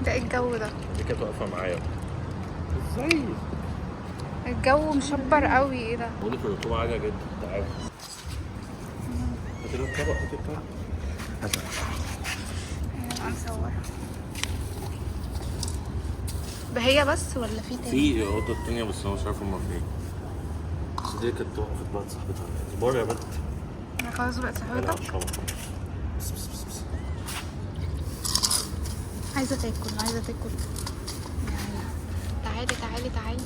ده ايه الجو ده؟ دي كانت واقفه معايا. ازاي؟ الجو مشبر قوي، ايه ده؟ بقول لك الرطوبه عاليه جدا. تعالى هات لي الطبق، هات لي الطبق. انا هنصور. ده هي بس ولا في تاني؟ في اوضه تانية بس انا مش عارف هما فين. بس دي كانت واقفه بقى صاحبتها. بره يا بنت. انا خلاص بقت انا صاحبتك. عطشانه. بس. عايزه تاكل يعني. تعالي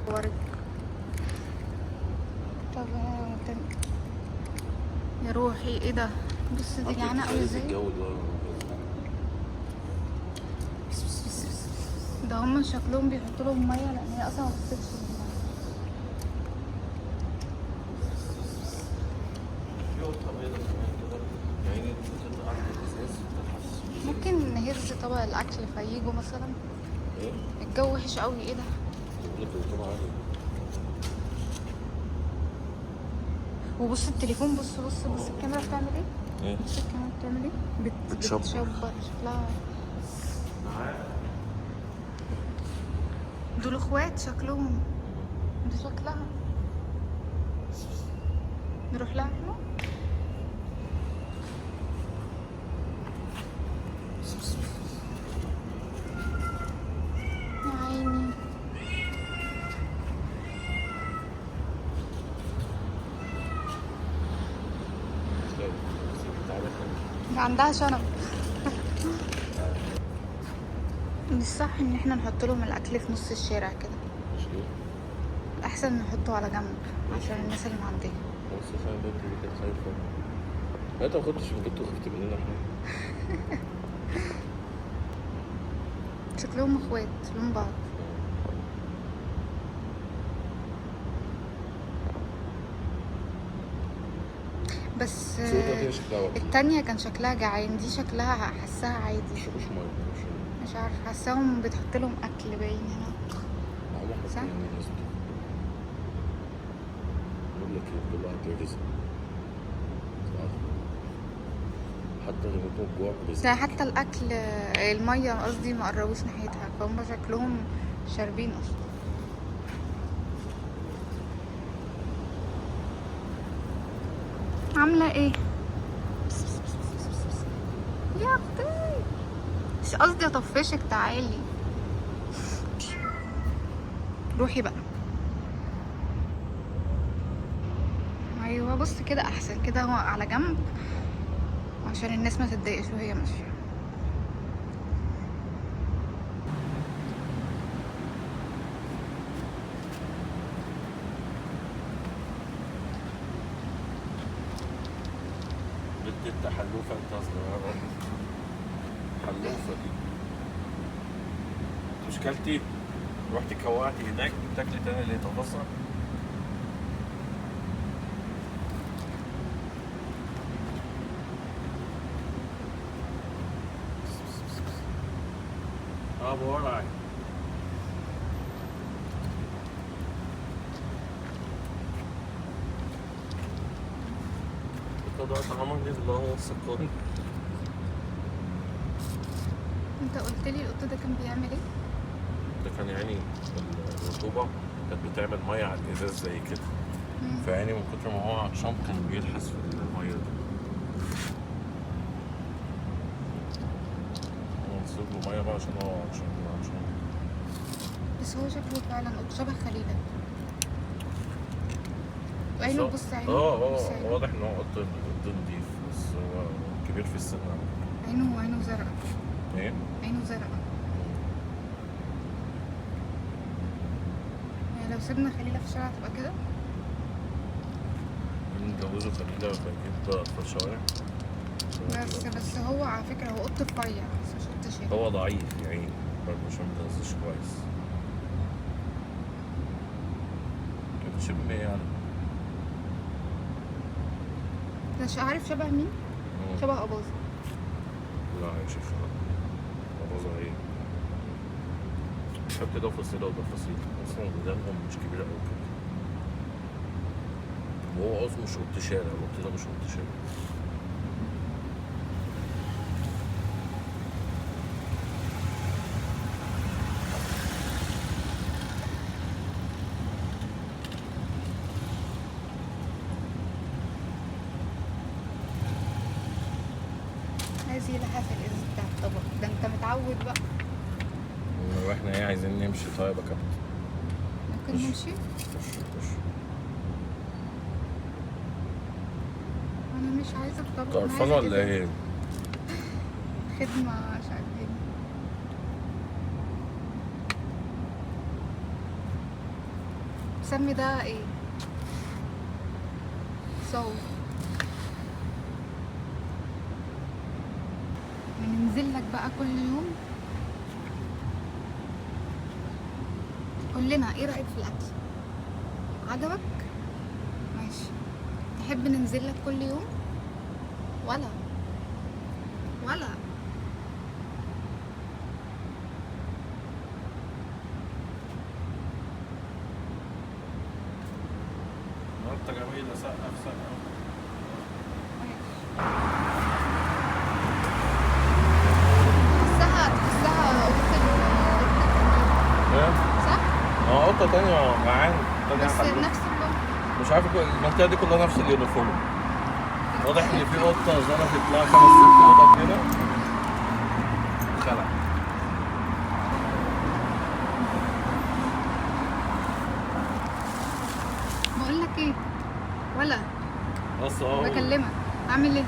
ورك. طب يا روحي ايه ده؟ بص دي جعانه قوي ازاي. الجو ده ده هم شكلهم بيحطوا لهم ميه لان هي اصلا ما بتسيبش الميه. ممكن نهز طبق الاكل فييجوا مثلا. ايه؟ الجو وحش قوي، ايه ده؟ بقول لك الرطوبه عاليه. وبص التليفون، بص الكاميرا بتعمل ايه؟ ايه؟ بص الكاميرا بتعمل ايه؟ بتشبر. شكلها. دول اخوات شكلهم. دي شكلها. نروح لها احنا. يا عيني. ده عندها شنب. مش صح ان احنا نحط لهم الاكل في نص الشارع كده. احسن نحطه على جنب عشان الناس اللي معديه. بس عشان البنت دي كانت خايفه. لا انت ما كنتش خفت مننا احنا. شكلهم اخوات لون بعض. بس التانية كان شكلها جعان، دي شكلها حاساها عادي. مش ميه. مش عارفه، حاساهم بتحط لهم اكل باين هنا. صح؟ بقول لك ايه، كل واحد رزق. حتى اللي بيكون جوع رزق. ده حتى الاكل، الميه قصدي، ما قربوش ناحيتها، فهم شكلهم شاربين اصلا. عامله ايه يا اختي؟ مش قصدي اطفشك، تعالي روحي بقى. ايوه بص كده احسن، كده هو على جنب عشان الناس ما تتضايقش وهي ماشيه. بنت حلوفه انت صغيره. حلوفه دي. مشكلتي رحت كوعتي هناك بتاكلي تاني اللي تفصل. بورعك. القضاء طعمك الله السكر. انت قلت لي القط ده كان بيعمل ايه؟ ده كان يعني الرطوبة كانت بتعمل مية على الإزاز زي كده. فيعني من كتر ما هو عطشان كان بيلحس في المية دي. ونسيب له مية بقى عشان هو عطشان. بس هو شكله فعلا قط شبه خليلة. عينه، بص عينه. واضح ان هو قط نضيف، بس هو كبير في السن. عينه زرقاء. ايه؟ عينه زرقاء. يعني لو سيبنا خليلة في الشارع تبقى كده. نجوزه خليلة ونجيب أطفال شوارع. بس هو على فكرة هو قط رفيع، بس مش قط شارع. هو ضعيف يا عيني برضه عشان متغذاش كويس. كان شبه يعني. ده عارف شبه مين؟ شبه أباظة. لا يا شيخ، أباظة ايه؟ بحب ده فصيلة وده فصيلة، أصلا ودانهم مش كبيرة أوي كده. وهو أصلا مش قط شارع، القط ده مش قط شارع. الطبق ده، انت متعود بقى. واحنا ايه عايزين نمشي؟ طيب يا كابتن ممكن خش. نمشي. خش. انا مش عايزه الطبق، انت انا قرفان عايزه ولا كده. ايه؟ خدمه مش عارفين. سمي ده ايه؟ صوت. ننزل لك بقى كل يوم. قول لنا ايه رايك في الاكل؟ عجبك؟ ماشي. تحب ننزل لك كل يوم ولا انت جميلة، سقف. تحسها ايه؟ صح؟ اه قطة تانية معانا تانية بس حلوة. نفس اللون. مش عارف المنطقة دي كلها نفس اليونيفورم. واضح ان في قطة ظبطت لها 5 6 قطط كده خلع. بقول لك ايه ولا بس اهو بكلمك اعمل ايه؟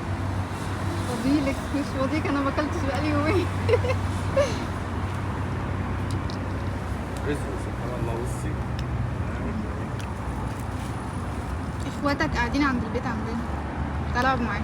فاضيلك مش فاضيك، انا ما اكلتش بقالي يومين. رزق سبحان الله. بصي اخواتك قاعدين عند البيت عندنا، تعال اقعد معاهم.